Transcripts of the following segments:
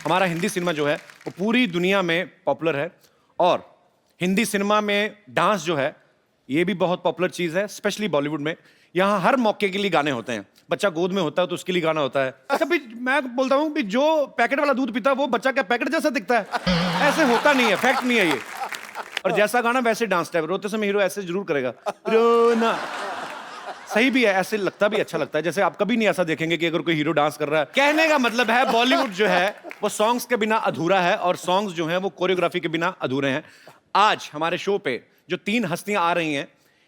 हमारा हिंदी सिनेमा जो है वो पूरी दुनिया में पॉपुलर है और हिंदी सिनेमा में डांस जो है ये भी बहुत पॉपुलर चीज़ है, स्पेशली बॉलीवुड में। यहाँ हर मौके के लिए गाने होते हैं। बच्चा गोद में होता है तो उसके लिए गाना होता है। अच्छा भी मैं बोलता हूँ कि जो पैकेट वाला दूध पीता है वो बच्चा क्या पैकेट जैसा दिखता है? ऐसे होता नहीं है, फैक्ट नहीं है ये। और जैसा गाना वैसे डांस टाइप। रोते समय हीरो ऐसे जरूर करेगा, रोना। सही भी है, ऐसे लगता भी अच्छा लगता है। जैसे आप कभी नहीं ऐसा देखेंगे कि अगर कोई हीरो डांस कर रहा है। कहने का मतलब है बॉलीवुड जो है वो सॉन्ग्स के बिना अधूरा है और सॉन्ग्स जो हैं वो कोरियोग्राफी के बिना अधूरे हैं। आज हमारे शो पे जो 3 हस्तियां आ रही हैं,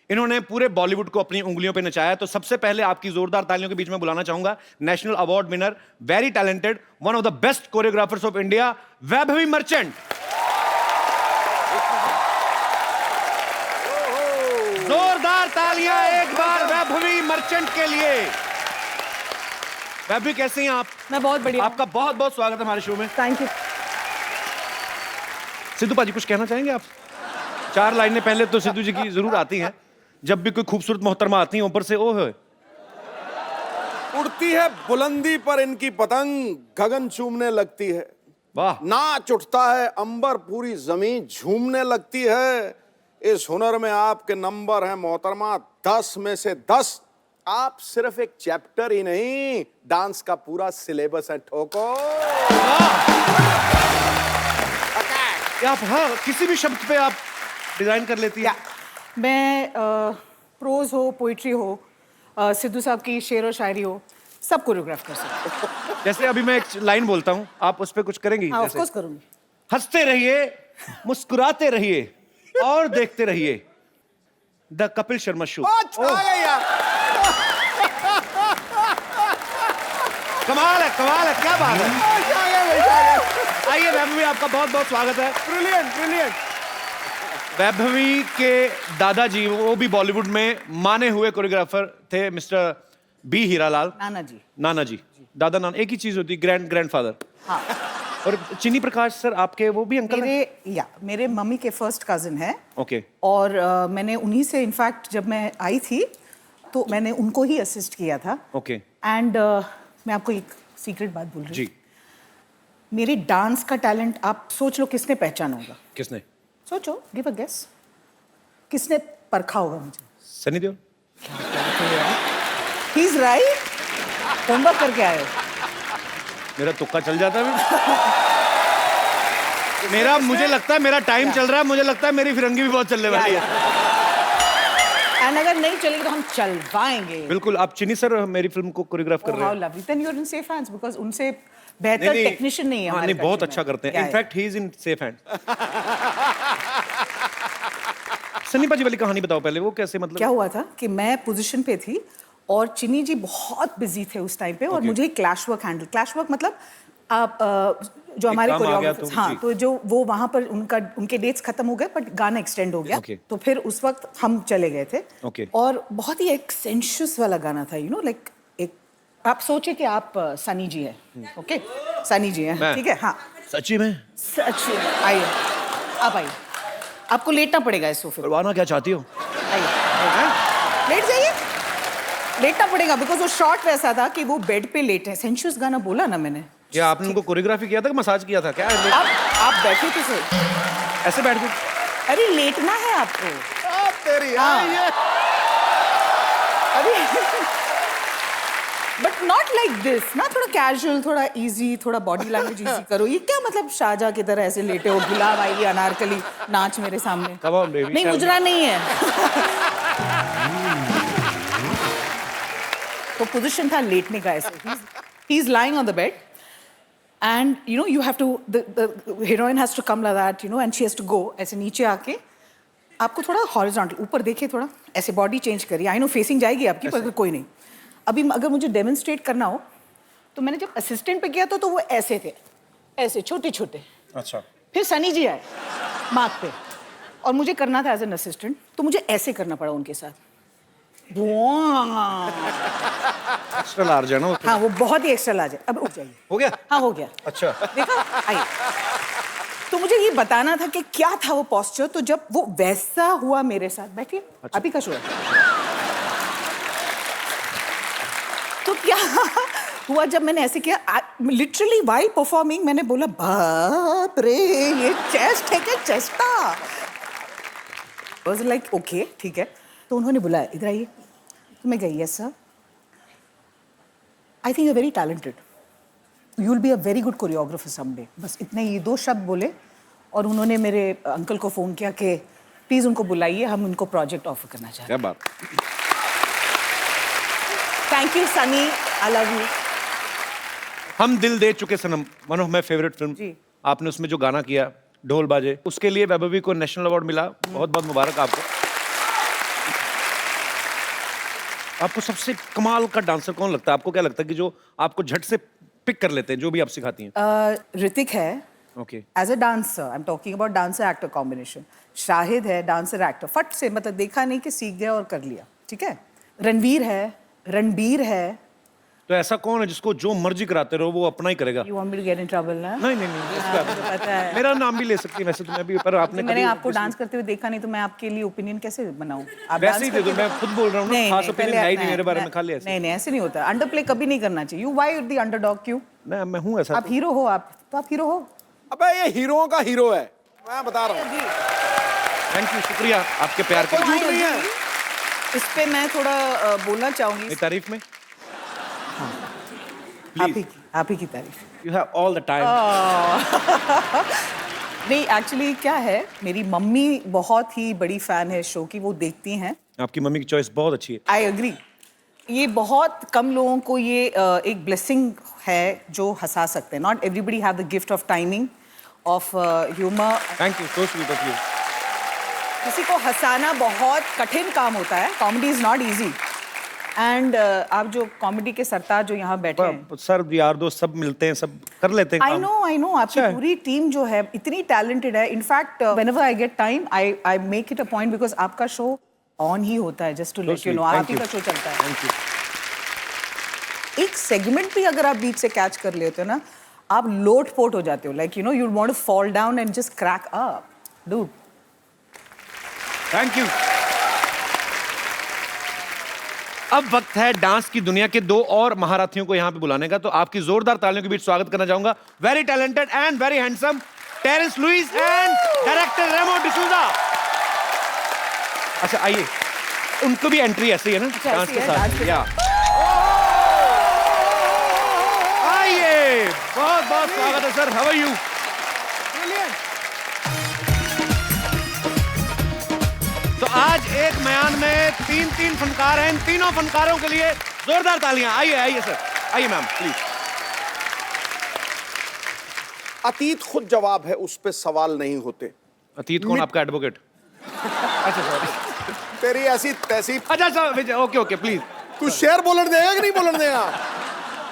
इन्होंने पूरे बॉलीवुड को अपनी उंगलियों पे नचाया। तो सबसे पहले आपकी जोरदार तालियों के बीच में बुलाना चाहूंगा national award winner, very talented, one of the best choreographers of India, Vaibhavi merchant. जोरदार तालियां एक बार वैभवी मर्चेंट के लिए। वैभवी कैसे हैं आप? मैं बहुत बढ़िया। आपका बहुत बहुत स्वागत है हमारे शो में। Thank you. सिद्धू पाजी कुछ कहना चाहेंगे आप? 4 लाइनें पहले तो सिद्धू जी की जरूर आती हैं जब भी कोई खूबसूरत मोहतरमा आती है, ऊपर से ओह उड़ती है बुलंदी पर इनकी पतंग, गगन चूमने लगती है। वाह। नाच उठता है अंबर, पूरी जमीन झूमने लगती है। इस हुनर में आपके नंबर हैं मोहतरमा 10 में से 10। आप सिर्फ एक चैप्टर ही नहीं, डांस का पूरा सिलेबस है ठोको। आप हाँ किसी भी शब्द पे आप डिजाइन कर लेती है। मैं प्रोज हो, पोइट्री हो, सिद्धू साहब की शेर और शायरी हो, सब कोरियोग्राफ कर सकती हूँ। जैसे अभी मैं एक लाइन बोलता हूँ, आप उस पे कुछ करेंगी? हाँ, ऑफ कोर्स करूंगी। हंसते रहिए, मुस्कुराते रहिए और देखते रहिए द कपिल शर्मा शो। कमाल है, क्या बात है। आइए वैभवी, आपका बहुत बहुत स्वागत है। Brilliant brilliant. वैभवी के दादाजी वो भी बॉलीवुड में माने हुए कोरियोग्राफर थे, मिस्टर बी हीरालाल। नाना जी। दादा नाना एक ही चीज होती, ग्रैंडफादर। हाँ। और चिन्नी प्रकाश सर आपके वो भी अंकल मेरे मम्मी के फर्स्ट कजिन है। ओके। और मैंने उन्हीं से इनफैक्ट जब मैं आई थी तो मैंने उनको ही असिस्ट किया था। ओके। एंड मैं आपको एक सीक्रेट बात बोल रही हूँ जी। मेरे डांस का टैलेंट आप सोच लो किसने पहचाना होगा? किसने? सोचो, गिव अ गेस। किसने परखा होगा मुझे? Sunny Deol. He is right. Homework करके आए। मेरा तुक्का चल जाता है। मेरा मुझे लगता है मेरा टाइम चल रहा है, मुझे लगता है मेरी फिरंगी भी बहुत चलने वाली है। एंड अगर नहीं चलेगी तो हम चलवाएंगे। बिल्कुल। आप चिन्नी सर मेरी फिल्म को कोरियोग्राफ कर रहे हैं। How lovely. Then you are in safe hands because उनसे बेहतर टेक्नीशियन नहीं है हमारे। नहीं, बहुत अच्छा करते हैं। In fact he is in safe hands. Sunny पाजी वाली कहानी बताओ पहले, वो कैसे मतलब? क्या हुआ था कि मैं पोजीशन पे थी और चिन्नी जी बहुत बिजी थे उस टाइम पे और मुझे क्लैश वर्क मतलब आप जो हमारे कोरियोग्राफर्स, हाँ, तो जो वो वहां पर उनके डेट्स खत्म हो गए बट गाना एक्सटेंड हो गया। तो फिर उस वक्त हम चले गए थे। और बहुत ही एक सेंशुअस वाला गाना था, यू नो, लाइक एक आप सोचे कि आप सनी जी हैं। ओके, सनी जी हैं, ठीक है। हाँ, सच्ची में? सच्ची। आइए, आप आइए। आपको लेटना पड़ेगा इस सोफे पे। करवाना क्या चाहती हो? आइए, लेट जाइए। लेटना पड़ेगा बिकॉज वो शॉट वैसा था कि वो बेड पे लेटे हैं। सेंशुअस गाना बोला ना मैंने। क्या आपने उनको कोरियोग्राफी किया था कि मसाज किया था? क्या आप बैठे थे सर, ऐसे बैठ गए? अरे लेटना है आपको। तेरी बट नॉट लाइक दिस ना, थोड़ा कैजुअल, थोड़ा इजी, थोड़ा बॉडी लैंग्वेज इजी करो। ये क्या मतलब शाहजहां की तरह ऐसे लेटे हो, गुलाब आएगी अनारकली नाच मेरे सामने। Come on, baby. नहीं, मुजरा नहीं है। तो पोजीशन था लेटने का ऐसे। He is lying on the bed and you know you have to the heroine has to come like that, you know, and she has to go ऐसे नीचे आके आपको थोड़ा horizontal ऊपर देखिए, थोड़ा ऐसे बॉडी चेंज करिए। आई नो फेसिंग जाएगी आपकी, पर कोई नहीं। अभी अगर मुझे डेमोन्स्ट्रेट करना हो तो मैंने जब असिस्टेंट पे किया तो वो ऐसे थे, ऐसे छोटे छोटे। अच्छा। फिर सनी जी आए मार्क पे और मुझे करना था एज एन असिस्टेंट, तो मुझे ऐसे करना पड़ा उनके साथ। एक्स्ट्रा लार्ज है ना? हाँ, वो बहुत ही एक्स्ट्रा लार्ज है। अब उठ जाइए। हो गया? हाँ, हो गया। अच्छा, देखा? आइए। तो मुझे ये बताना था कि क्या था वो पोस्चर, तो जब वो वैसा हुआ मेरे साथ, बैठिए। अच्छा। अभी का शो है। तो क्या हुआ जब मैंने ऐसे किया, लिटरली वाइल परफॉर्मिंग मैंने बोला बाप रे ये चेस्ट है क्या, चेस्टा। वाज लाइक ओके ठीक है। तो उन्होंने बुलाया, इधर आइए। तो मैं गई, yes sir, I think you very talented, you will be a very good choreographer someday. बस इतने ये 2 शब्द बोले और उन्होंने मेरे अंकल को फ़ोन किया कि प्लीज़ उनको बुलाइए, हम उनको प्रोजेक्ट ऑफर करना चाहते हैं। क्या बात। Thank you Sunny, I love you. Hum Dil De Chuke Sanam, one of my favourite film. जी। आपने उसमें जो गाना किया ढोल बाजे, उसके लिए वैभवी को नेशनल अवार्ड मिला, बहुत बहुत मुबारक आपको। आपको सबसे कमाल का डांसर कौन लगता है? आपको क्या लगता है कि जो आपको झट से पिक कर लेते हैं, जो भी आप सिखाती हैं? ऋतिक है, okay. As a dancer, I am talking about dancer actor combination. Shahid है डांसर एक्टर, फट से मतलब देखा नहीं कि सीख गया और कर लिया, ठीक है। रणवीर है, रणबीर है। तो ऐसा कौन है जिसको जो मर्जी कराते रहो वो अपना ही करेगा? You want me to get in trouble ना? नहीं नहीं नहीं, इस बात मुझे पता है। मेरा नाम भी ले सकती है वैसे तो मैं भी, पर आपने मैंने कभी आपको डांस करते हुए देखा नहीं तो मैं आपके लिए ओपिनियन कैसे बनाऊं? आप वैसे डांस ही दे दो, करके- मैं खुद बोल रहा हूँ ना, नहीं, खास नहीं, ओपिनियन पहले है ही आप- नहीं मेरे बारे में, नहीं, खाली ऐसे। नहीं नहीं ऐसे नहीं होता, अंडर प्ले कभी नहीं करना चाहिए। यू वाई द अंडरडॉग, क्यों? मैं हूँ ऐसा। आप हीरो हो, आप तो आप हीरो हो। अबे ये हीरोओं का हीरो है, मैं बता रहा हूँ। थैंक यू, शुक्रिया आपके प्यार के कोई लिए। झूठ नहीं है। इस पे मैं थोड़ा बोलना चाहूंगी। मेरी तारीफ में आप ही की तारीफ। You have all the time. नहीं एक्चुअली क्या है, मेरी मम्मी बहुत ही बड़ी फैन है शो की, वो देखती हैं। आपकी मम्मी की चॉइस बहुत अच्छी है। I agree. ये बहुत कम लोगों को ये एक ब्लेसिंग है जो हंसा सकते हैं। Not everybody have the gift of timing, of humour. Thank you, so sweet of you. किसी को हंसाना बहुत कठिन काम होता है, comedy is not easy. And आप जो कॉमेडी के सरताज जो यहाँ बैठे हैं, सर यार दोस्त सब मिलते हैं, सब कर लेते हैं आई काम। नो आपकी अच्छा है। पूरी टीम जो है इतनी टैलेंटेड है। In fact whenever I get time I make it a point, because आपका शो ऑन ही होता है, just to let you know, sweet. आप Thank ही you. का शो चलता है। Thank you. एक सेगमेंट भी अगर आप बीच से कैच कर लेते हो ना, आप लोट पोट हो जाते हो, like you know you want to fall down and just crack up dude. Thank you. अब वक्त है डांस की दुनिया के 2 और महारथियों को यहाँ पे बुलाने का, तो आपकी जोरदार तालियों के बीच स्वागत करना चाहूंगा very talented and very handsome Terence Lewis and director Remo D'Souza. अच्छा आइए, उनको भी एंट्री ऐसे ही है ना, अच्छा, डांस ऐसे के ही है, डांस साथ। के या आइए, बहुत बहुत स्वागत है सर, हाउ आर यू? तो आज एक म्यान में 3 फनकार हैं, इन तीनों फनकारों के लिए जोरदार तालियां। आइए आइए सर, आइए मैम प्लीज। अतीत खुद जवाब है, उस पे सवाल नहीं होते। अतीत कौन? आपका एडवोकेट? अच्छा सॉरी। तेरी ऐसी तैसी। अच्छा सर, ओके ओके प्लीज। तू शेर बोलन देगा कि नहीं बोलन देगा?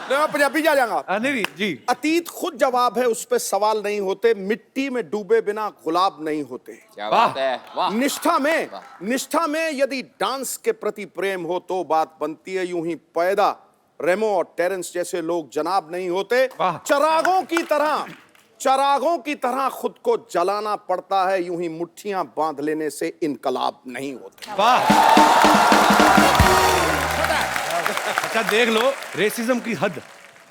ले मैं पंजाबी जा जाऊंगा। नहीं जी। अतीत खुद जवाब है, उस पे सवाल नहीं होते। मिट्टी में डूबे बिना गुलाब नहीं होते। क्या वाह। बात है, वाह। निष्ठा में यदि डांस के प्रति प्रेम हो तो बात बनती है यूं ही पैदा। रेमो और टेरेंस जैसे लोग जनाब नहीं होते। वाह। चरागों की तरह खुद को जलाना पड़ता है, यूं ही मुट्ठियां बांध लेने से इनकलाब नहीं होते। वाह। अच्छा देख लो रेसिज्म की हद।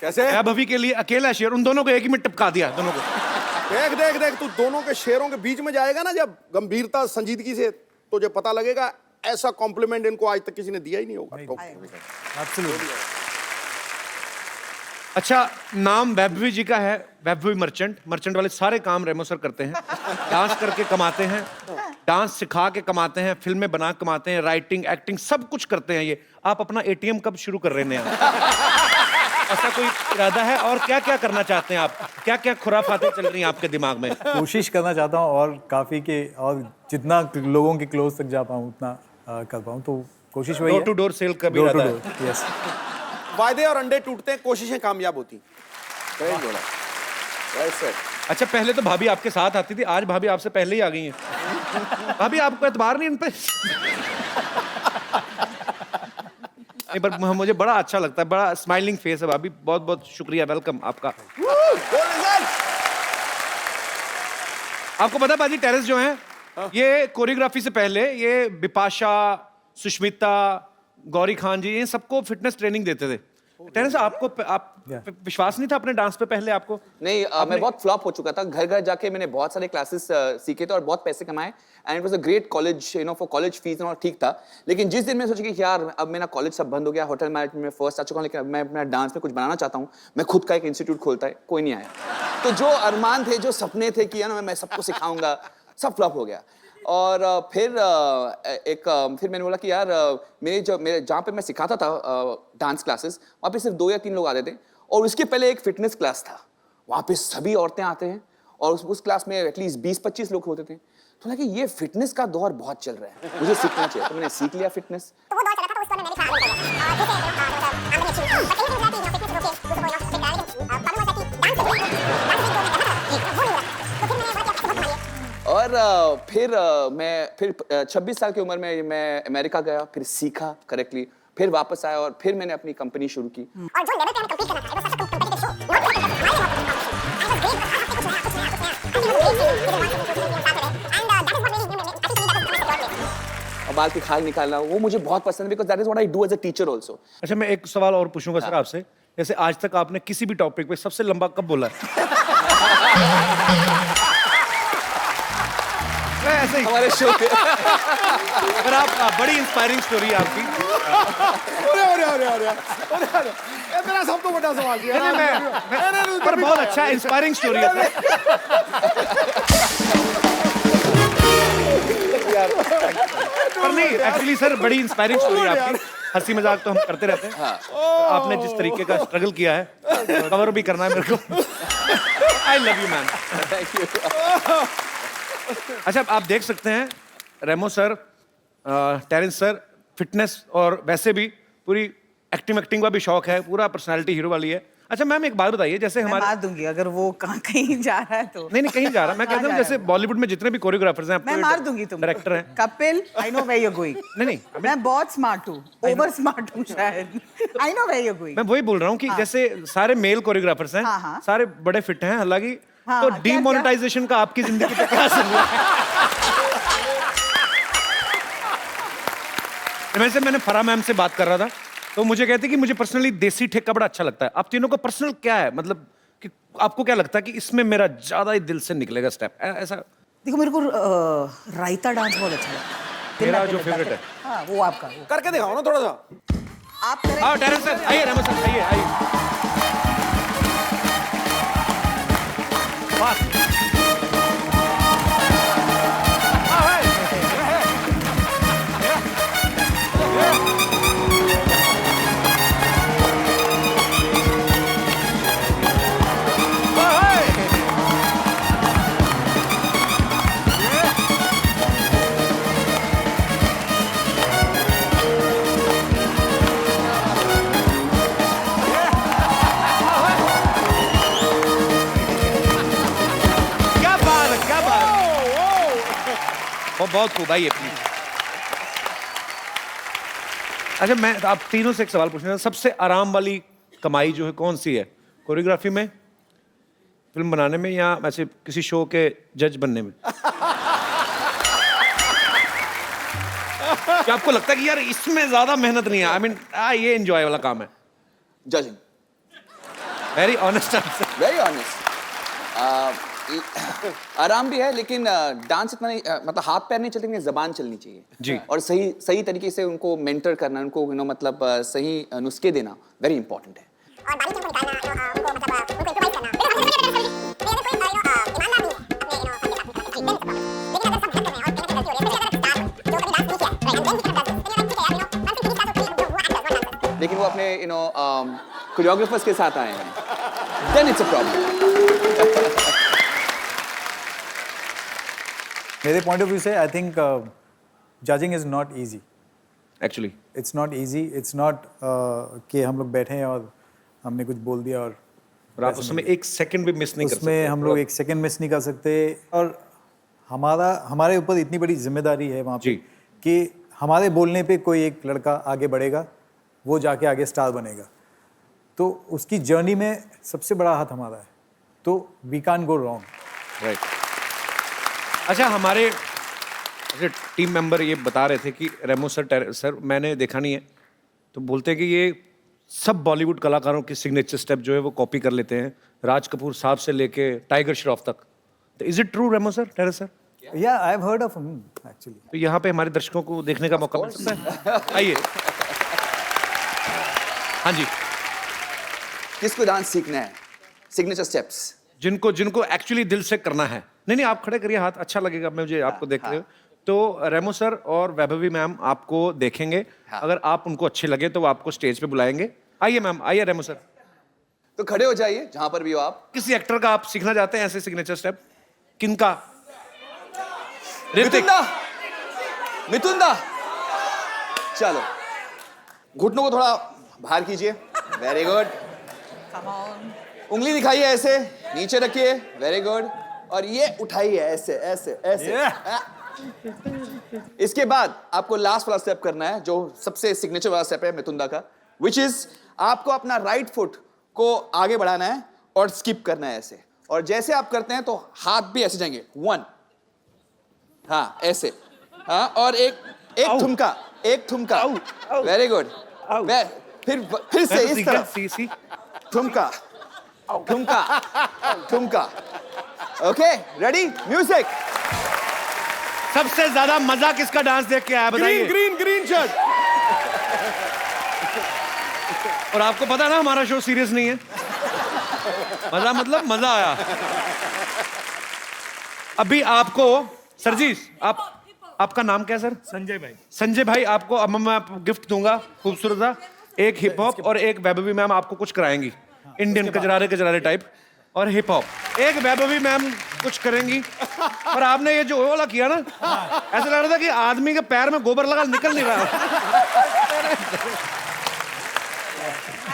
कैसे? वैभवी के लिए अकेला शेर, उन दोनों को एक ही में टिपका दिया, दोनों को। देख देख देख, तू दोनों के शेरों के बीच में जाएगा ना जब गंभीरता संजीदगी से, तुझे पता लगेगा ऐसा कॉम्प्लीमेंट इनको आज तक किसी ने दिया ही नहीं होगा। तो अच्छा, नाम वैभवी जी का है, वैभवी मर्चेंट वाले सारे काम रेमो सर करते हैं। डांस करके कमाते हैं, डांस सिखा के कमाते हैं, फिल्में बना के कमाते हैं, राइटिंग एक्टिंग सब कुछ करते हैं ये। आप अपना एटीएम कब शुरू कर रहे हैं? ऐसा कोई इरादा है? और क्या क्या करना चाहते हैं आप? क्या क्या खुराफातें चल रही हैं आपके दिमाग में? कोशिश करना चाहता हूँ और काफ़ी के, और जितना लोगों के क्लोज तक जा पाऊँ उतना कर पाऊँ, तो कोशिश वही है। डोर टू डोर सेल का भी डोर टू इरादा है? Door, yes. वायदे और अंडे टूटते हैं, कोशिशें कामयाब होती। सही बोला। वैसे अच्छा, पहले तो भाभी आपके साथ आती थी, आज भाभी आपसे पहले ही आ गई हैं। भाभी आपको एतबार नहीं इन पे? नहीं, पर मुझे बड़ा अच्छा लगता है, बड़ा स्माइलिंग फेस है भाभी। बहुत बहुत शुक्रिया, वेलकम आपका। आपको पता है बाजी, टेरेस जो है ये कोरियोग्राफी से पहले ये बिपाशा, सुष्मिता, गौरी खान जी, ये सबको फिटनेस ट्रेनिंग देते थे। टेरेंस आपको विश्वास नहीं था अपने डांस पे पहले आपको? नहीं मैं बहुत फ्लॉप हो चुका था। घर घर जाके मैंने बहुत सारे क्लासेस सीखे थे और बहुत पैसे कमाए and it was a great college, you know, for college fees और ठीक था। लेकिन जिस दिन मैं सोचा कि यार अब मेरा कॉलेज सब बंद हो गया, होटल मैनेजमेंट में फर्स्ट आ चुका हूँ, लेकिन अब मैं अपना डांस में कुछ बनाना चाहता हूँ, मैं खुद का एक इंस्टीट्यूट खोलता है, कोई नहीं आया। तो जो अरमान थे, जो सपने थे कि मैं सबको सिखाऊंगा, सब फ्लॉप हो गया। और फिर मैंने बोला कि यार मेरे जहाँ पे मैं सिखाता था डांस क्लासेस, वहाँ पे सिर्फ 2 या 3 लोग आते थे और उसके पहले एक फिटनेस क्लास था, वहाँ पे सभी औरतें आते हैं और उस क्लास में एटलीस्ट 20-25 लोग होते थे। तो लगा कि ये फिटनेस का दौर बहुत चल रहा है, मुझे सीखना चाहिए। तो मैंने सीख लिया फिटनेस। तो वो दौर चला था, तो उस दौर में मैंने और फिर 26 साल की उम्र में मैं अमेरिका गया, फिर सीखा करेक्टली, फिर वापस आया और फिर मैंने अपनी कंपनी शुरू की। और जो लेवल पे हमें कंपीट करना था, it was such a competitive show, not because of my level of competition, I was great, but हर हफ्ते कुछ नया और बाल की खाल निकालना, वो मुझे बहुत पसंद है, because that is what I do as a teacher also। अच्छा, मैं एक सवाल और पूछूंगा सर आपसे, जैसे आज तक आपने किसी भी टॉपिक पे सबसे लंबा कब बोला है? ऐसे ही हमारे शो पे। अगर आप बड़ी इंस्पायरिंग स्टोरी है आपकी। अरे ये मेरा सबको बड़ा सवाल किया। पर बहुत अच्छा इंस्पायरिंग स्टोरी है सर। पर नहीं, एक्चुअली सर बड़ी इंस्पायरिंग स्टोरी है आपकी। हंसी मजाक तो हम करते रहते हैं, आपने जिस तरीके का स्ट्रगल किया है, कवर भी करना है मेरे को। आई love you man. Thank you. अच्छा, आप देख सकते हैं रेमो सर, टेरेंस सर, फिटनेस और वैसे भी पूरी एक्टिंग का भी शौक है, पूरा पर्सनालिटी हीरो वाली है। अच्छा मैम, एक बात बताइए, जैसे मैं हमारे मार दूंगी अगर वो कहीं जा रहा है तो। नहीं कहीं जा रहा, मैं कहता हूँ जैसे बॉलीवुड में जितने भी कोरियोग्राफर्स हैं, मैं मार दूंगी तुमको। डायरेक्टर हैं। Kapil, I know where you going. नहीं मैं बहुत स्मार्ट हूँ, ओवर स्मार्ट हूँ शायद। I know where you going. मैं वही बोल रहा हूँ कि जैसे सारे मेल कोरियोग्राफर्स हैं, हाँ। सारे बड़े फिट हैं, हालांकि हाँ, तो क्या- डीमोनेटाइजेशन का आपकी जिंदगी पे क्या असर हुआ है? वैसे मैंने फरा मैम से बात कर रहा था, तो मुझे कहते कि मुझे पर्सनली देसी ठेका बड़ा अच्छा लगता है। आप तीनों को पर्सनल क्या है, मतलब कि आपको क्या लगता है कि इसमें मेरा ज्यादा ही दिल से निकलेगा स्टेप ऐसा? देखो, मेरे को रायता डांस बहुत अच्छा लगता है। मेरा जो फेवरेट है, हाँ, वो आपका वो। करके दिखाओ ना थोड़ा सा। आप करें। आओ टेरेंस सर, आइए, रेमो सर आइए। फास्ट। बहुत खूब, आइए प्लीज। अच्छा, मैं आप तीनों से एक सवाल पूछना था, सबसे आराम वाली कमाई जो है कौन सी है? कोरियोग्राफी में, फिल्म बनाने में, या ऐसे किसी शो के जज बनने में? क्या आपको लगता है कि यार इसमें ज्यादा मेहनत नहीं है? आई मीन ये एंजॉय वाला काम है? Judging. Very honest answer. Very honest. आराम भी है, लेकिन डांस इतना नहीं, मतलब हाथ पैर नहीं चलते, जबान चलनी चाहिए जी। और सही तरीके से उनको मेंटर करना, उनको मतलब सही नुस्खे देना वेरी इंपॉर्टेंट है। और बारी को निकालना, उनको मतलब उनको इम्प्रोवाइज करना। अगर कोई ईमानदार नहीं है लेकिन अगर सब गलत कर रहे हैं और कहीं गलती हो रही है, जो कभी डांस नहीं किया, लेकिन वो अपने कोरियोग्राफर्स के साथ आए हैं, देन इट्स अ प्रॉब्लम। मेरे पॉइंट ऑफ व्यू से I think judging is not easy. Actually it's not easy, it's not कि हम लोग बैठे हैं और हमने कुछ बोल दिया और आप उसमें एक सेकंड भी मिस नहीं कर सकते। उसमें हम लोग एक सेकंड मिस नहीं कर सकते। और हमारे ऊपर इतनी बड़ी जिम्मेदारी है वहाँ पे कि हमारे बोलने पे कोई एक लड़का आगे बढ़ेगा, वो जाके आगे स्टार बनेगा, तो उसकी जर्नी में सबसे बड़ा हाथ हमारा है, तो we can't go wrong. Right. अच्छा, हमारे टीम मेंबर ये बता रहे थे कि रेमो सर मैंने देखा नहीं है, तो बोलते कि ये सब बॉलीवुड कलाकारों के सिग्नेचर स्टेप जो है वो कॉपी कर लेते हैं, राज कपूर साहब से लेके टाइगर श्रॉफ तक। तो is it true Remo sir, Terence sir? Yeah, I've heard of him actually. तो यहाँ पे हमारे दर्शकों को देखने का मौका मिल सकता है। आइए। हाँ जी। किसको डांस सीखना है? Signature steps. जिनको जिनको एक्चुअली दिल से करना है। नहीं आप खड़े करिए हाथ, अच्छा लगेगा मुझे आपको देखते हुए। तो रेमो सर और वैभवी मैम आपको देखेंगे, अगर आप उनको अच्छे लगे तो वो आपको स्टेज पे बुलाएंगे। आइए मैम, आइए रेमो सर। तो खड़े हो जाइए जहां पर भी हो आप। किसी एक्टर का आप सीखना चाहते हैं ऐसे सिग्नेचर स्टेप? किनका? मिथुन दा, मिथुन दा, चलो घुटनों को थोड़ा बाहर कीजिए। Very good. उंगली दिखाइए ऐसे, नीचे रखिए। Very good. और ये उठाइए ऐसे ऐसे ऐसे। इसके बाद आपको लास्ट वाला स्टेप करना है, जो सबसे सिग्नेचर वाला स्टेप है मिथुन दा का, विच इज आपको अपना राइट फुट को आगे बढ़ाना है और स्किप करना है ऐसे। और जैसे आप करते हैं तो हाथ भी ऐसे जाएंगे। 1, हाँ ऐसे, हाँ, और एक ठुमका, एक ठुमका। Very good. फिर से इस तरह ठुमका, ठुमका, ठुमका। Okay, ready, music. सबसे ज्यादा मजा किसका डांस देख के आया बताइए? Green shirt. और आपको पता ना हमारा शो सीरियस नहीं है। मजा मतलब मजा आया। अभी आपको सर जी, आपका नाम क्या है सर? संजय भाई। संजय भाई, आपको अब मैं गिफ्ट दूंगा खूबसूरत सा, एक हिप हॉप और एक वैभवी मैम आपको कुछ कराएंगी, इंडियन कजरारे कजरारे टाइप और हिप हॉप। एक वैभवी मैम कुछ करेंगी। और आपने ये जो वाला किया ना, ऐसा लग रहा था कि आदमी के पैर में गोबर लगा, निकल नहीं रहा।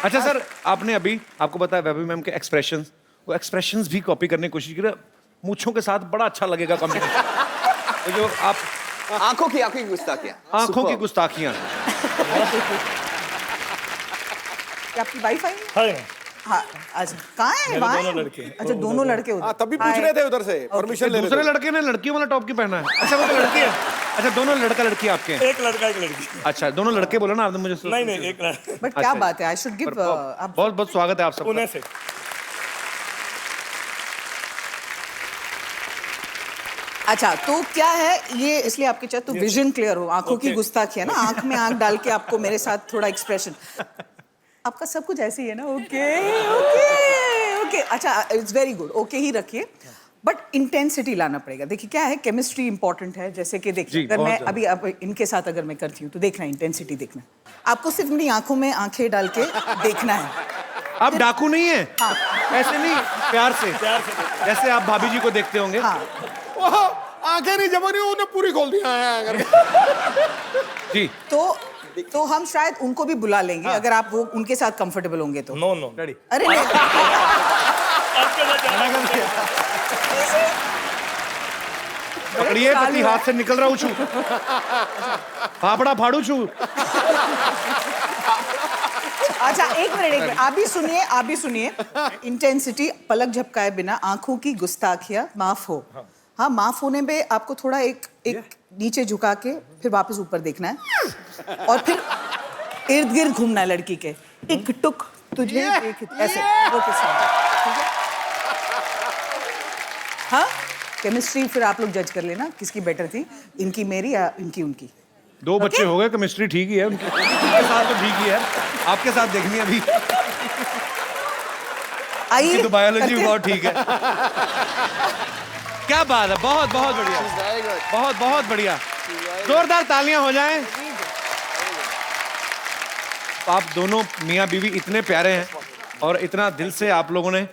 अच्छा सर, आपने अभी, आपको पता है वैभवी मैम के एक्सप्रेशंस, वो एक्सप्रेशंस भी कॉपी करने की कोशिश की। मूंछों के साथ बड़ा अच्छा लगेगा कॉम्बिनेशन। तो जो आप आंखों की गुस्ताखियां, आंखों की गुस्ताखियां। आपकी वाइफ आई? है हाँ, अच्छा कहाँ है? वहाँ दोनों है? लड़के। अच्छा दोनों लड़के उधर। हाँ, तभी पूछ रहे थे उधर से, परमिशन ले रहे दूसरे थे। लड़के ने लड़कियों वाला टॉप क्यों पहना है? अच्छा वो तो लड़की है। अच्छा दोनों लड़का लड़की आपके हैं? एक लड़का एक लड़की। अच्छा दोनों लड़के बोला ना आपने मुझे। नहीं एक लड़का। बट क्या बात है, आई शुड गिव। बहुत बहुत स्वागत है आप सबका। पुणे से। अच्छा तो क्या है ये, इसलिए आपके चाहे तो विजन क्लियर हो, आंखों की गुस्ताखी है ना, आंख में आंख डाल के आपको मेरे साथ थोड़ा एक्सप्रेशन। आपका सब कुछ ऐसे ही है ना? Okay okay okay. अच्छा इट्स वेरी गुड, ओके ही रखिए, बट इंटेंसिटी लाना पड़ेगा। देखिए क्या है, केमिस्ट्री इंपॉर्टेंट है। जैसे कि देखिए अगर मैं अभी अब इनके साथ अगर मैं करती हूँ तो देखना, इंटेंसिटी देखना, आपको सिर्फ मेरी आंखों में आंखें डाल के देखना है। आप डाकू नहीं है? हाँ। ऐसे नहीं, प्यार से जैसे आप भाभी जी को देखते होंगे। हाँ आंखें नहीं जमा नहीं, उन्हें पूरी खोल दिया है जी। तो हम शायद उनको भी बुला लेंगे अगर आप वो उनके साथ कंफर्टेबल होंगे तो। No ready. अरे नहीं पकड़िए, पति हाथ से निकल रहा हूँ छू, फाफड़ा फाड़ू छू। अच्छा एक मिनट, आप भी सुनिए। इंटेंसिटी, पलक झपकाए बिना, आंखों की गुस्ताखियां माफ हो। हाँ, माफ होने में आपको थोड़ा एक नीचे झुका के फिर वापस ऊपर देखना है और फिर इर्द गिर्द घूमना है लड़की के। एक टुक तुझे ऐसे वो के साथ, ठीक है? हाँ, केमिस्ट्री फिर आप लोग जज कर लेना किसकी बेटर थी, इनकी मेरी या इनकी उनकी। 2 बच्चे हो गए, केमिस्ट्री ठीक ही है उनके साथ, तो ठीक ही है। आपके साथ देखनी अभी आइए तो बायोलॉजी बहुत ठीक है। क्या बात है, बहुत बहुत बढ़िया, बहुत बहुत बढ़िया, जोरदार तालियां हो जाएं। आप दोनों मियाँ बीवी इतने प्यारे हैं और इतना दिल से आप लोगों ने,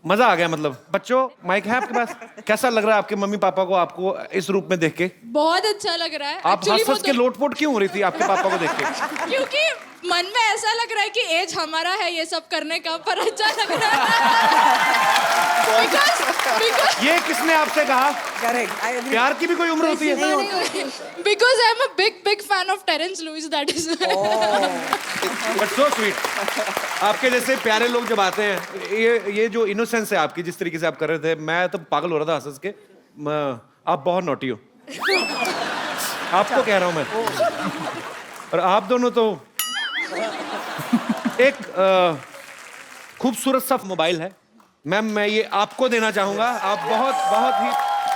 मजा आ गया। मतलब बच्चों, माइक है आपके पास? कैसा लग रहा है आपके मम्मी पापा को आपको इस रूप में देख के? बहुत अच्छा लग रहा है। आप हंस के लोटपोट क्यों हो रही थी आपके पापा को देख के? क्योंकि मन में ऐसा लग रहा है कि एज हमारा है ये सब करने का, पर अच्छा लग रहा है। Because ये किसने आपसे कहा? Correct, I agree. प्यार की भी कोई उम्र होती है? because I am a big fan of Terence Lewis, that is. But so sweet. आपके जैसे प्यारे लोग जब आते हैं, ये जो इनोसेंस है आपकी, जिस तरीके से आप कर रहे थे, मैं तो पागल हो रहा था हंस के। आप बहुत नॉटी हो, आपको कह रहा हूं मैं। और आप दोनों तो एक खूबसूरत सा मोबाइल है मैम, मैं ये आपको देना चाहूंगा। आप बहुत बहुत ही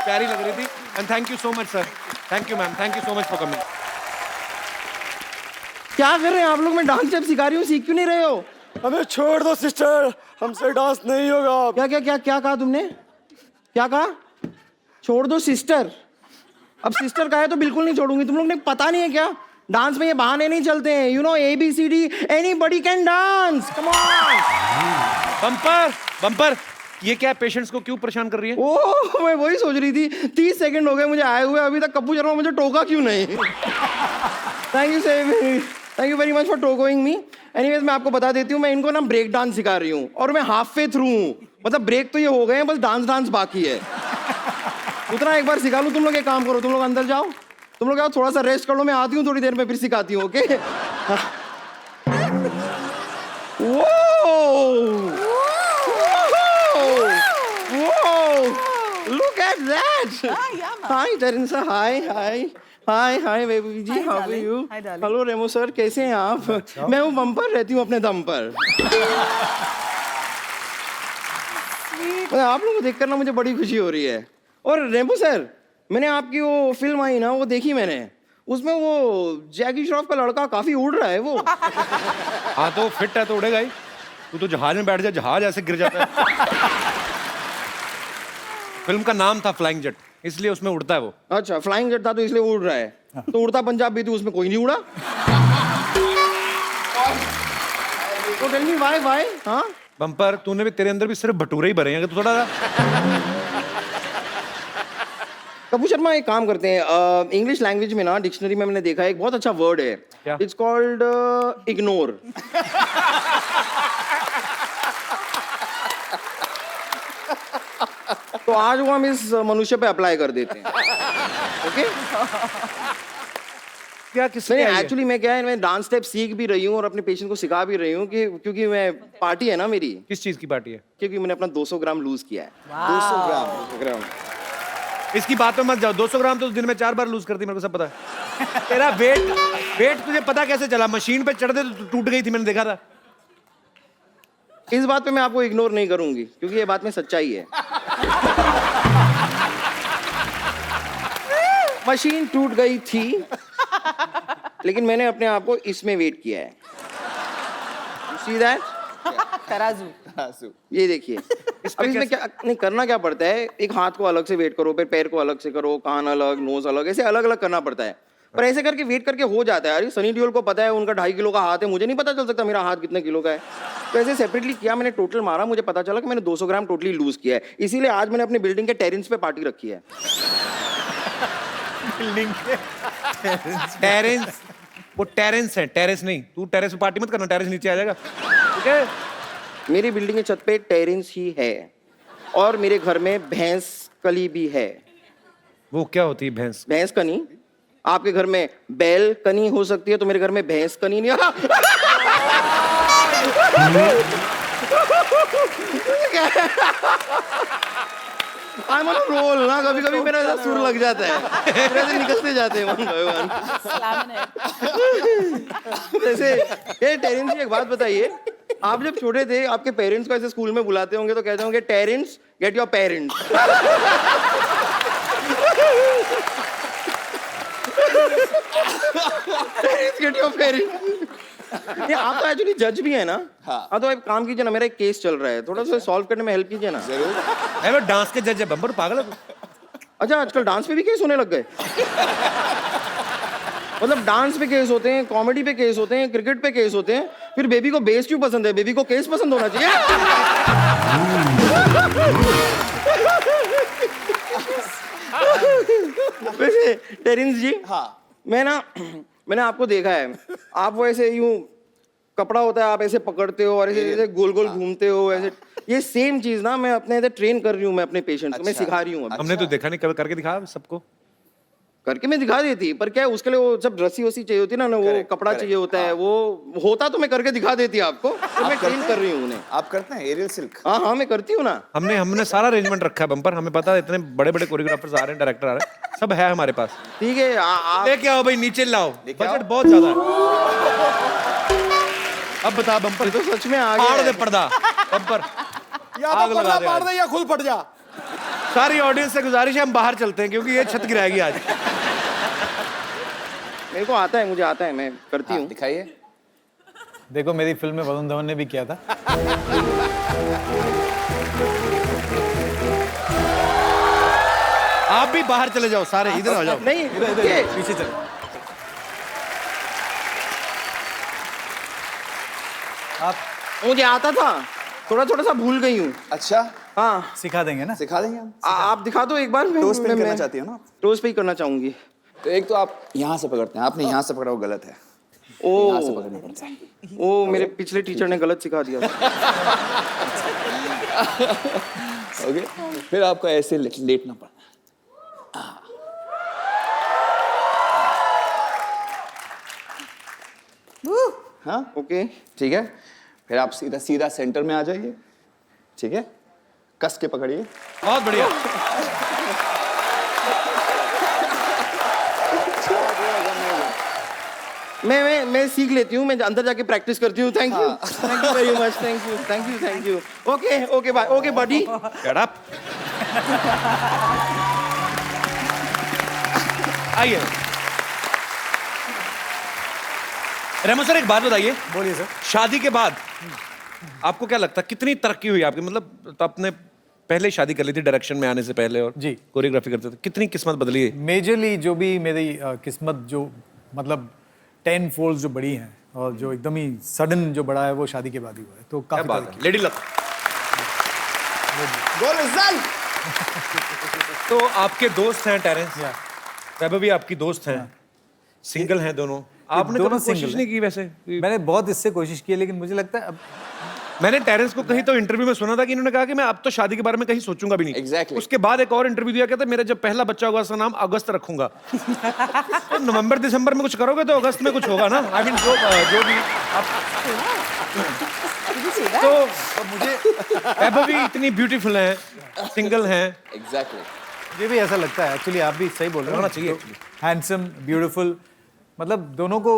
प्यारी लग रही थी and thank you so much sir. Thank you ma'am, thank you so much for coming. क्या कर रहे हैं आप लोग? मैं डांस जब सिखा रही हूँ, सीख क्यों नहीं रहे हो? हमें छोड़ दो सिस्टर, हमसे डांस नहीं होगा। क्या क्या क्या क्या कहा तुमने? क्या कहा? छोड़ दो सिस्टर? अब सिस्टर का है तो बिल्कुल नहीं छोड़ूंगी। तुम लोग ने पता नहीं है क्या? डांस में ये बहाने नहीं चलते हैं। You know ABCD, anybody can dance, come on. Bumper bumper, ये क्या पेशेंट्स को क्यों परेशान कर रही है? ओह, मैं वही सोच रही थी, 30 सेकंड हो गए मुझे आए हुए, अभी तक कप्पू शर्मा मुझे टोका क्यों नहीं? Thank you very much for टोकोइंग मी। एनीवेज, मैं आपको बता देती हूँ, मैं इनको ना ब्रेक डांस सिखा रही हूँ और मैं हाफ वे थ्रू हूँ। मतलब ब्रेक तो ये हो गए हैं, बस डांस बाकी है। उतना एक बार सिखा लूँ। तुम लोग एक काम करो, तुम लोग अंदर जाओ, तुम लोग आओ, थोड़ा सा रेस्ट कर लो, मैं आती हूँ थोड़ी देर में, फिर सिखाती हूँ। Okay? Look at that! yeah, man. Hi, Tarinsa. Hi, baby जी. Hi, How are darling. you? Hi, darling. Hello, Remo sir, कैसे हैं आप? मैं हूँ बम्पर, रहती हूँ अपने दम पर। आप लोगों को देखकर ना मुझे बड़ी खुशी हो रही है। और रेमो सर, मैंने आपकी वो फिल्म आई ना, वो देखी मैंने। उसमें वो जैकी श्रॉफ का लड़का काफी उड़ रहा है वो। हाँ तो फिट है तो उड़ेगा ही। तू तो जहाज में बैठ जा, जहाज ऐसे गिर जाता है। फिल्म का नाम था फ्लाइंग जेट, इसलिए उसमें उड़ता है वो। अच्छा, फ्लाइंग जेट था तो इसलिए वो उड़ रहा है। तो उड़ता पंजाब भी थी, उसमें कोई नहीं उड़ा। तो टेल मी व्हाई? हाँ बम्पर, तूने भी, तेरे अंदर भी सिर्फ भटूरे ही भरे हैं। तो थोड़ा कपूर शर्मा, एक काम करते हैं, इंग्लिश लैंग्वेज में ना डिक्शनरी में मैंने देखा है एक बहुत अच्छा वर्ड है। क्या? It's called ignore. तो आज वो हम इस मनुष्य पे अप्लाई कर देते हैं। ओके? क्या किसने नहीं, एक्चुअली मैं क्या है, मैं डांस स्टेप सीख भी रही हूँ और अपने पेशेंट को सिखा भी रही हूँ कि क्योंकि मैं पार्टी है ना मेरी, किस चीज की पार्टी है? क्योंकि मैंने अपना 200 ग्राम लूज किया है। 200 ग्राम। इसकी बात में मत जाओ। 200 ग्राम तो दिन में 4 बार लूज करती, मेरे को सब पता है। तेरा वेट तुझे पता कैसे चला? मशीन पे चढ़ते तो टूट गई थी, मैंने देखा था। इस बात पे मैं आपको इग्नोर नहीं करूंगी क्योंकि ये बात में सच्चाई है। मशीन टूट गई थी, लेकिन मैंने अपने आप को इसमें वेट किया है। You see that? तराजू। ये देखिए। अब इसमें क्या नहीं करना, क्या पड़ता है, एक हाथ को अलग से वेट करो, फिर पैर को अलग से करो, कान अलग, नोज अलग, ऐसे अलग अलग करना पड़ता है। पर ऐसे करके वेट करके हो जाता है। यार सनी देओल को पता है, उनका 2.5 किलो का हाथ है, मुझे नहीं पता चल सकता मेरा हाथ कितने किलो का है। तो ऐसे सेपरेटली किया, मैंने टोटल मारा, मुझे पता चला कि मैंने 200 ग्राम टोटली लूज किया है। इसीलिए आज मैंने अपनी बिल्डिंग के टेरेस पे पार्टी रखी है। बिल्डिंग के टेरेस? वो टेरेस है, टेरेस नहीं। तू टेरेस पे पार्टी मत करना, टेरेस नीचे आ जाएगा। ठीक है? मेरी बिल्डिंग के छत पे टेरेस ही है और मेरे घर में भैंस कली भी है। वो क्या होती है भैंस? भैंस कनी? आपके घर में बैल कनी हो सकती है, तो मेरे घर में भैंस कनी नहीं। I'm on a roll ना, कभी कभी मेरा ऐसा सुर लग जाता है, मेरे ऐसे निकलते जाते हैं one by one। जैसे ये टेरेंस जी, एक बात बताइए, आप जब छोटे थे आपके पेरेंट्स को ऐसे स्कूल में बुलाते होंगे तो कहते होंगे Terence get your parents. Get your parents. ये आप तो एक्चुअली जज भी है ना? हाँ। तो आप काम कीजिए ना, मेरा एक केस चल रहा है, थोड़ा सा सॉल्व करने में हेल्प कीजिए ना। जरूर। वो डांस के जज है बम्पर, पागल है तू? अच्छा, आजकल डांस पे भी केस होने लग गए? मतलब डांस पे केस होते हैं, कॉमेडी पे केस होते हैं, क्रिकेट पे केस होते हैं, फिर बेबी को बेस क्यों पसंद है? बेबी को केस पसंद होना चाहिए। वैसे टेरेंस जी, हाँ, मैंने आपको देखा है, आप वो ऐसे यूं कपड़ा होता है, आप ऐसे पकड़ते हो और ऐसे ऐसे गोल गोल घूमते हो ऐसे। ये सेम चीज ना मैं अपने ऐसे ट्रेन कर रही हूँ, मैं अपने पेशेंट्स को मैं सिखा रही हूँ। हमने तो देखा नहीं, कभी करके दिखा सबको। करके मैं दिखा देती, पर क्या है उसके लिए वो सब रस्सी वस्सी चाहिए होती ना, वो कपड़ा चाहिए होता है, वो होता तो मैं करके दिखा देती आपको, तो मैं ट्रेन कर रही हूँ उन्हें। आप करते हैं एरियल सिल्क? हाँ, मैं करती हूँ ना। हमने सारा अरेंजमेंट रखा है बम्पर, हमें पता है इतने बड़े बड़े कोरियोग्राफर्स आ रहे हैं, डायरेक्टर आ रहे हैं, सब है हमारे पास। ठीक है, आप लेके आओ भाई, नीचे लाओ, बजट बहुत ज्यादा है। अब बता बम्पर तो सच में आ फाड़ गया दे है। पर्दा बम्पर या आग तो लगा पर्दा दे फाड़ आज। दे या खुद फट जा। सारी ऑडियंस से गुजारिश है हम बाहर चलते हैं क्योंकि ये छत गिराएगी आज। मेरे को आता है, मुझे आता है, मैं करती हाँ, हूँ। दिखाइए। देखो मेरी फिल्म में वरुण धवन ने भी किया था। आप भी बाहर चले जाओ सारे, इधर आ जाओ। नहीं ये पीछे चल। आप मुझे आता था, थोड़ा थोड़ा सा भूल गई हूँ। अच्छा, हाँ सिखा देंगे ना। सिखा देंगे हम। आप दिखा दो एक बार। टोस्ट पे करना चाहती हो ना? टोस्ट पे ही करना चाहूंगी। तो एक तो आप यहाँ से पकड़ते हैं, आपने यहाँ से पकड़ा वो गलत है। ओ यहाँ से पकड़ने पड़ता है। ओ मेरे पिछले टीचर ने गलत सिखा दिया था। ओके, फिर आपको ऐसे लेटना पड़ना। हाँ, ओके ठीक है। फिर आप सीधा सीधा सेंटर में आ जाइए, ठीक है। कस के पकड़िए। बहुत बढ़िया। मैं सीख लेती हूँ, मैं अंदर जाके प्रैक्टिस करती हूँ। Thank you very much. Thank you. Okay bye. Okay buddy. Shut up. आइए रेमो सर, एक बात बताइए। बोलिए सर। शादी के बाद आपको क्या लगता है कितनी तरक्की हुई आपकी? मतलब तो आपने पहले शादी कर ली थी डायरेक्शन में आने से पहले और जी। कोरियोग्राफी करते थे, कितनी किस्मत बदली है? मेजरली जो भी मेरी किस्मत जो मतलब 10 फोल्ड जो बड़ी हैं और जो एकदम ही सडन जो बड़ा है वो शादी के बाद ही हुआ है, तो क्या काफी बात तरक्की। है, लेडी लक। गोल रिजल्ट। तो आपके दोस्त हैं टेरेंस, या। वैभव भी आपकी दोस्त हैं, सिंगल हैं दोनों। आपने दोनों कभी कोशिश single नहीं की वैसे? मैंने बहुत इससे कोशिश की है, लेकिन मुझे लगता है अब मैंने टेरेंस को कहीं तो इंटरव्यू में सुना था कि इन्होंने कहा कि मैं अब तो शादी के बारे में कहीं सोचूंगा भी नहीं। Exactly. उसके बाद एक और इंटरव्यू दिया, कहता मेरा जब पहला बच्चा होगा उसका नाम अगस्त रखूंगा। तो नवंबर दिसंबर में कुछ करोगे तो अगस्त में कुछ होगा ना। आई मीन जो भी आप तो मुझे वैभव भी इतनी ब्यूटीफुल हैं, सिंगल हैं। एग्जैक्टली। मुझे भी ऐसा लगता है। एक्चुअली आप भी सही बोल रहे हो। होना चाहिए हैंडसम, ब्यूटीफुल, मतलब दोनों को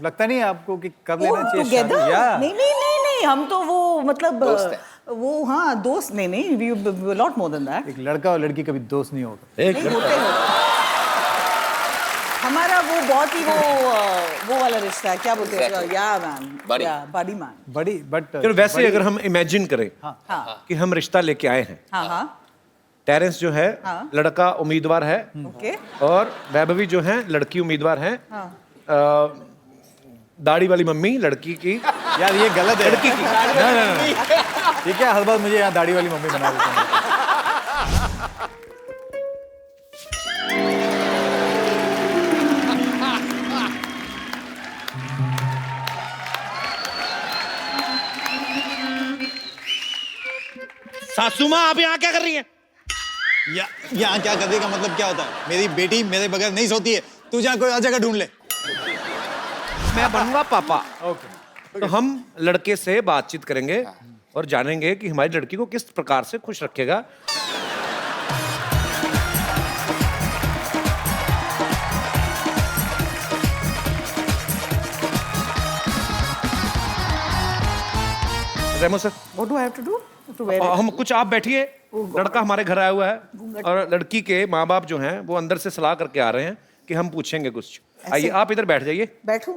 लगता नहीं है आपको कि कर लेना चाहिए शादी? टुगेदर या नहीं, हम तो वो मतलब दोस्त हैं। वो हाँ दोस्त नहीं we lot more than that. एक लड़का और लड़की कभी दोस्त नहीं होता। एक नहीं होते हमारा वो बहुत ही वो वाला रिश्ता है, क्या बोलते हैं? Exactly. या मैन, Buddy. या बड़ी मैन। बड़ी बट फिर वैसे अगर हम इमेजिन करें हाँ कि हम रिश्ता लेके आए हैं, हाँ टेरेंस जो है हाँ। लड़का उम्मीदवार है ओके और वैभवी जो है लड़की उम्मीदवार है। दाढ़ी वाली मम्मी लड़की की, यार ये गलत है। लड़की की नहीं। ये क्या हर बार मुझे यहाँ दाढ़ी वाली मम्मी बना देते हैं। सासू माँ आप यहाँ क्या कर रही हैं? यहाँ क्या करने का मतलब क्या होता है? मेरी बेटी मेरे बगैर नहीं सोती है, तू जहाँ कोई और जगह ढूंढ ले। मैं बनूंगा पापा। तो हम लड़के से बातचीत करेंगे और जानेंगे कि हमारी लड़की को किस प्रकार से खुश रखेगा। Remo sir, what do I have to do to where हम कुछ आप बैठिए। लड़का हमारे घर आया हुआ है और लड़की के माँ बाप जो हैं वो अंदर से सलाह करके आ रहे हैं कि हम पूछेंगे कुछ। आइए आप इधर बैठ जाइए। बैठूं?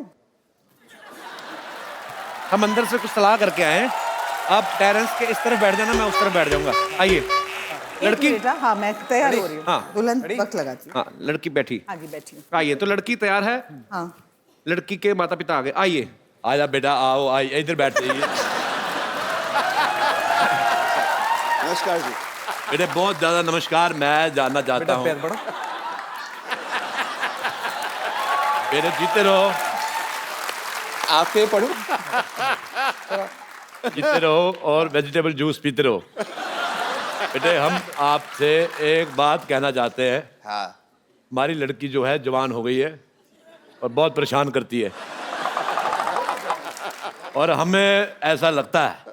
हम अंदर से कुछ सलाह करके आए हैं। आप टेरेंस के इस तरफ बैठ जाना, मैं उस तरफ बैठ जाऊंगा। आइए लड़की। बेटा हाँ मैं तैयार हो रही हूँ। हाँ। दुल्हन वक्त लगाती हूँ। हाँ लड़की बैठी। हाँ जी बैठी हूँ। आइए, तो लड़की तैयार है। हाँ लड़की के माता पिता आ गए। आइए आजा बेटा, आओ आइए इधर बैठ जाइए। नमस्कार जी। बेटे बहुत ज्यादा नमस्कार। मैं जानना चाहता बेटा हूँ पैर पड़ो। बेटे जीते रहो, आपके पढ़ो। जीते रहो और वेजिटेबल जूस पीते रहो। बेटे हम आपसे एक बात कहना चाहते हैं। हाँ। हमारी लड़की जो है जवान हो गई है और बहुत परेशान करती है और हमें ऐसा लगता है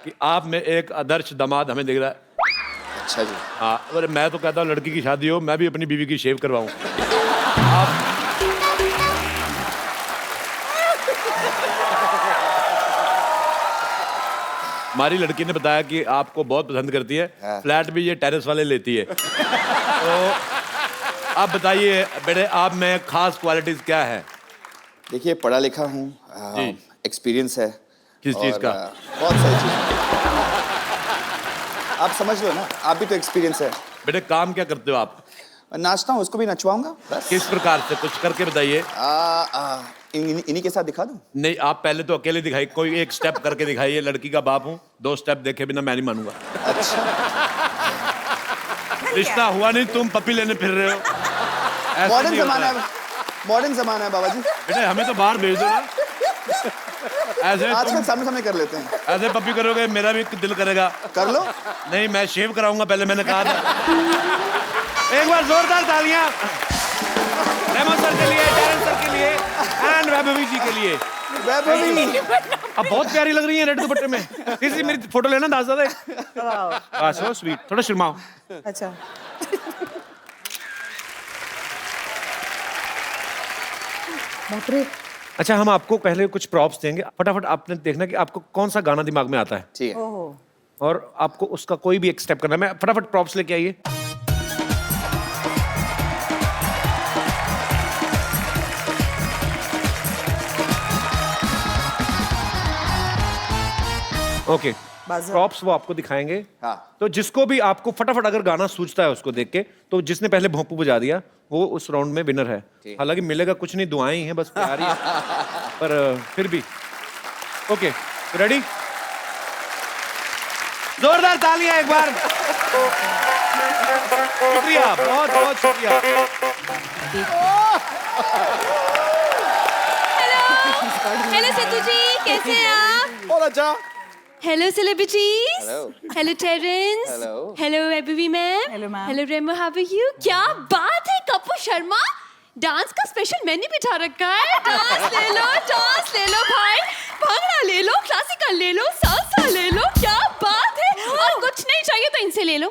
कि आप में एक आदर्श दामाद हमें दिख रहा है। अच्छा जी। हाँ, और मैं तो कहता हूँ लड़की की शादी हो, मैं भी अपनी बीवी की शेव करवाऊं। आप हमारी लड़की ने बताया कि आपको बहुत पसंद करती है, फ्लैट भी ये टेरेस वाले लेती है। तो आप बताइए बेटे, आप में खास क्वालिटीज क्या है? देखिए, पढ़ा लिखा हूँ, एक्सपीरियंस है। किस चीज का? बहुत सारी चीज। आप समझ लो ना, आप भी तो एक्सपीरियंस है। बेटे काम क्या करते हो आप? नाचता हूँ, उसको भी नचवाऊंगा बस। किस प्रकार से, कुछ करके बताइए। इन्हीं के साथ दिखा दूं? नहीं, आप पहले तो अकेले दिखाइए, कोई एक स्टेप करके दिखाइए। लड़की का बाप हूँ, 2 स्टेप देखे बिना मैं नहीं मानूंगा। अच्छा, रिश्ता हुआ नहीं, तुम पपी लेने फिर रहे हो। ऐसा मॉडर्न नहीं होता जमाना है, मॉडर्न जमाना है बाबा जी। बेटे हमें तो बाहर भेज दो ना। ऐसे आजकल सामने सामने कर लेते हैं। ऐसे पपी करोगे मेरा भी दिल करेगा। कर लो। नहीं, मैं शेव कराऊंगा पहले, मैंने कहा था। एक बार जोरदार तालियां रेमो सर के लिए, टैरेंस सर के लिए एंड वैभवी जी के लिए। वैभवी अब बहुत प्यारी लग रही है रेड दुपट्टे में। किसी मेरी फोटो लेना दास दादा। सो स्वीट, थोड़ा शर्माओ। अच्छा। अच्छा, हम आपको पहले कुछ प्रॉप्स देंगे, फटाफट आपने देखना कि आपको कौन सा गाना दिमाग में आता है। ठीक है। और आपको उसका कोई भी एक स्टेप करना है। मैं फटाफट प्रॉप्स लेके आइए। ओके, प्रॉप्स वो आपको दिखाएंगे। हाँ। तो जिसको भी आपको फटाफट अगर गाना सूझता है उसको देख के, तो जिसने पहले भोंपू बजा दिया वो उस राउंड में विनर है। हालांकि मिलेगा कुछ नहीं, दुआएं ही हैं, बस प्यार ही है। पर फिर भी ओके, रेडी? जोरदार तालियां एक बार। शुक्रिया, बहुत बहुत शुक्रिया। हेलो सिद्धू जी, कैसे हैं आप? बहुत अच्छा। Hello celebrities. Hello. Hello Terence. Hello. Hello ABV ma'am. Hello, ma'am. Hello Remo, how are you? क्या बात है कपूर शर्मा, डांस का स्पेशल मेन्यू बिठा रखा है। डांस ले लो भाई, भांगड़ा ले लो, क्लासिकल ले लो, सालसा ले लो, क्या बात है। और कुछ नहीं चाहिए तो इनसे ले लो।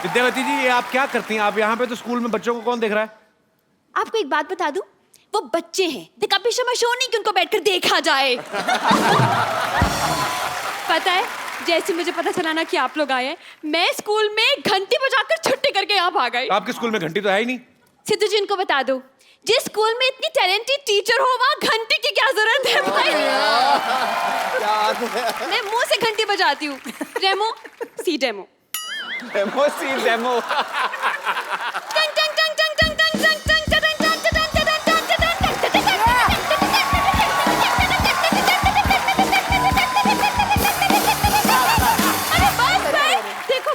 विद्यावती जी, ये आप क्या करती हैं? आप यहाँ पे तो स्कूल में बच्चों को कौन देख रहा है? आपको एक बात बता दूं, वो बच्चे हैं, द कपिल शर्मा शो नहीं कि उनको बैठकर देखा जाए। पता है, जैसे मुझे पता चला ना कि आप लोग आए हैं, मैं स्कूल में घंटी बजाकर छुट्टी करके यहाँ भाग आई। आपके स्कूल में घंटी तो है ही नहीं। सिद्धू जी, इनको बता दो, जिस स्कूल में इतनी टैलेंटेड टीचर हो वहाँ घंटी की क्या जरूरत है भाई? मैं मुंह से घंटी बजाती हूँ। रेमो, सी डेमो। डेमो सी डेमो। टंग टंग टंग टंग टंग टंग टंग टंग टंग टंग टंग टंग टंग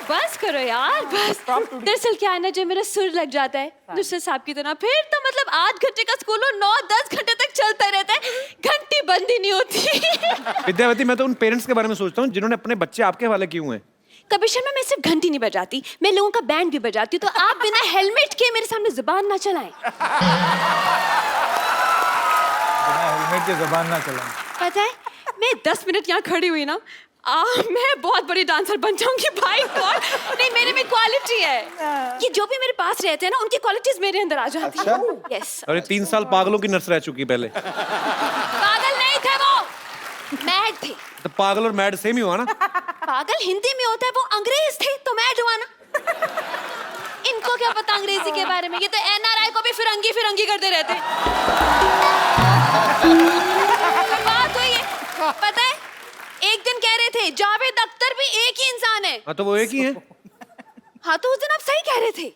बस करो यार, बस। दरअसल क्या है ना, जब मेरा सुर लग जाता है दूसरे सांप की तरह, फिर तो मतलब 8 घंटे का स्कूल हो, 9-10 घंटे तक चलता रहता है, घंटी बंद ही नहीं होती। विद्यावती, मैं तो उन पेरेंट्स के बारे में सोचता हूँ जिन्होंने अपने बच्चे आपके हवाले किए हुए हैं। कपिल शर्मा, मैं सिर्फ घंटी नहीं बजाती, मैं लोगों का बैंड भी बजाती हूँ, तो आप बिना हेलमेट के मेरे सामने जुबान ना चलाएं। हेलमेट के जबान ना चलाएं। पता है, मैं 10 मिनट यहाँ खड़ी हुई ना, मैं बहुत बड़ी डांसर बन जाऊंगी भाई। गॉड, नहीं, मेरे में क्वालिटी है। ये जो भी मेरे पास रहते हैं ना, उनकी क्वालिटीज मेरे अंदर आ जाती है। यस। और ये 3 साल पागलों की नर्स रह चुकी पहले। पागल नहीं थे वो, मैड थे। तो पागल और मैड सेम ही हुआ ना? पागल हिंदी में होता है, वो अंग्रेज थे तो मैड हुआ ना। इनको क्या पता अंग्रेजी के बारे में, ये तो एनआरआई को भी फिरंगी फिरंगी करते रहते। बात हुई है, पता है, एक दिन कह रहे थे जावेद अख्तर भी एक ही इंसान है। हाँ, तो वो एक ही है। हाँ, तो उस दिन आप सही कह रहे थे।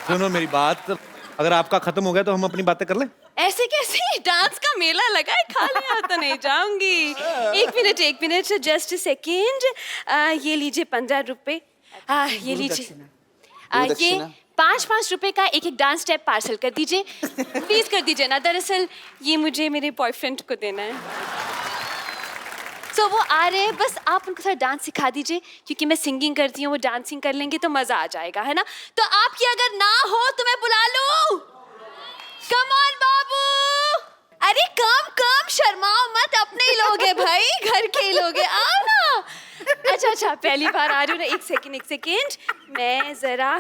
सुनो मेरी बात, अगर आपका खत्म हो गया तो हम अपनी बातें कर लें। ऐसे कैसे, डांस का मेला लगा है, खाली हाथ तो नहीं जाऊंगी। एक मिनट, जस्ट सेकेंड। ये लीजिए 15 रुपए। ये लीजिए। ये 5-5 रुपए का एक डांस स्टेप पार्सल कर दीजिए, प्लीज कर दीजिए ना। दरअसल ये मुझे मेरे बॉयफ्रेंड को देना है। तो वो आ रहे हैं, बस आप उनको थोड़ा डांस सिखा दीजिए, क्योंकि मैं सिंगिंग करती हूँ, वो डांसिंग कर लेंगे तो मजा आ जाएगा, है ना? तो आपकी अगर ना हो तो मैं बुला लूं? कम ऑन बाबू। अरे कम शर्माओ मत, अपने ही लोग हैं भाई, घर के ही लोग हैं, आओ ना। अच्छा, पहली बार आ रही हूँ ना। एक सेकेंड, मैं जरा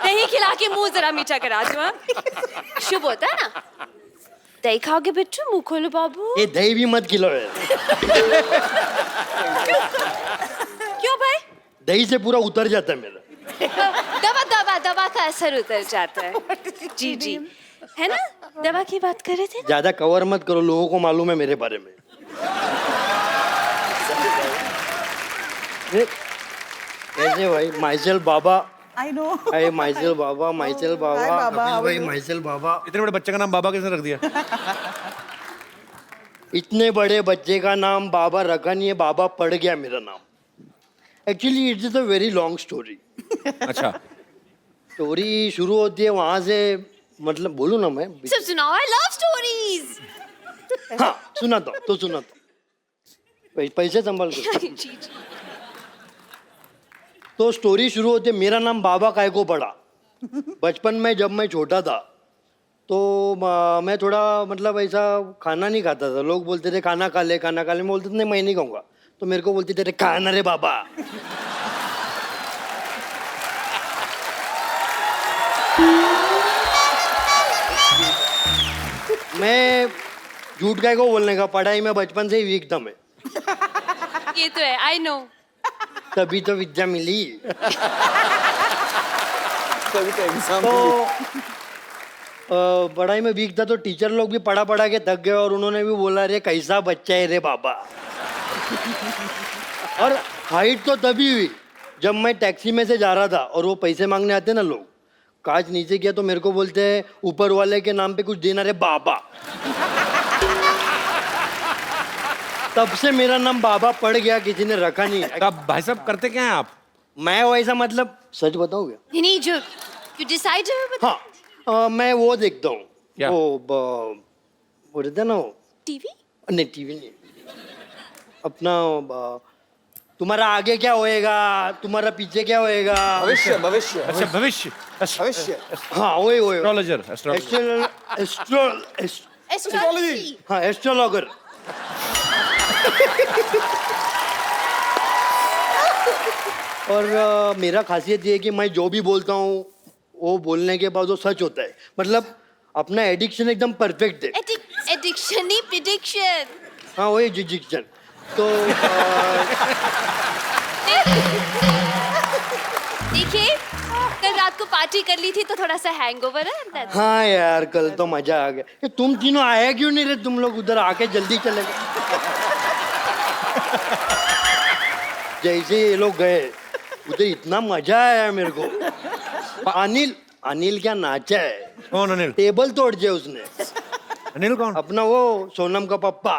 दही खिला के मुंह जरा मीठा करा दूं। शुभ होता है ना? दही खाओगे बिट्टू? मुंह खोलो बाबू। ये दही भी मत खिलाओ यार। क्यों भाई? दही से पूरा उतर जाता है मेरा। दवा दवा दवा का असर उतर जाता है। जी जी, है ना? दवा की बात कर रहे थे ना? ज्यादा कवर मत करो, लोगों को मालूम है मेरे बारे में। कैसे भाई? माइसेल बाबा। I know. अरे माइसेल बाबा, माइसेल बाबा, Hi, बाबा, कपिल how भाई, are you? माइसेल बाबा। इतने बड़े बच्चे का नाम बाबा किसने रख दिया? इतने बड़े बच्चे का नाम बाबा रखा नहीं है, बाबा पड़ गया मेरा नाम। Actually it is a very long story. अच्छा, स्टोरी शुरू होती है वहां से, मतलब बोलूं ना मैं? सब सुनाओ, आई लव स्टोरीज। हाँ सुनाता हूँ, तो सुनाता हूँ। पैसे संभाल के। जी जी। तो स्टोरी शुरू होती है, मेरा नाम बाबा काय को पड़ा। बचपन में जब मैं छोटा था तो मैं थोड़ा मतलब ऐसा खाना नहीं खाता था। लोग बोलते थे खाना खा ले, खाना खा ले। मैं बोलते थे नहीं, मैं नहीं खाऊंगा। तो मेरे को बोलते थे खाना रे बाबा। मैं झूठ काय को बोलने का, पढ़ाई में बचपन से ही वीक था मैं। ये तो है, आई नो। तभी तो विद्या मिली। तभी तो एग्जाम तो पढ़ाई में वीक था, तो टीचर लोग भी पढ़ा पढ़ा के थक गए और उन्होंने भी बोला रे कैसा बच्चा है रे बाबा। और हाइट तो तभी हुई जब मैं टैक्सी में से जा रहा था और वो पैसे मांगने आते ना लोग, कांच नीचे किया तो मेरे को बोलते हैं ऊपर वाले के नाम पे कुछ देना रे बाबा। तब से मेरा नाम बाबा पड़ गया, किसी ने रखा नहीं। तो आप भाई साहब करते क्या हैं आप? मैं वैसा मतलब सच बताऊंगा। नहीं, जो you decide to हाँ मैं वो देखता हूँ, क्या? वो रहता है ना वो, टीवी। नहीं टीवी नहीं, अपना तुम्हारा आगे क्या होएगा, तुम्हारा पीछे क्या होएगा। भविष्य भविष्य अच्छा, भविष्य। भविष्य। हाँ वही वही एस्ट्रोलॉजर, एस्ट्रोलॉजी। हाँ एस्ट्रोलॉगर। और मेरा खासियत ये है कि मैं जो भी बोलता हूँ वो बोलने के बाद वो सच होता है। मतलब अपना एडिक्शन एकदम परफेक्ट है। एडिक्शन नहीं, प्रिडिक्शन। हाँ वही एडिक्शन। तो देखिए, कल रात को पार्टी कर ली थी तो थोड़ा सा हैंगओवर है अंदर। हाँ यार कल तो मजा आ गया। ये तुम तीनों आया क्यों नहीं रहे? तुम लोग उधर आके जल्दी चले गए। जैसे ये लोग गए उधर इतना मजा आया मेरे को। अनिल क्या नाचा है। कौन अनिल? टेबल तोड़ दिया उसने। अनिल कौन? अपना वो सोनम का पप्पा।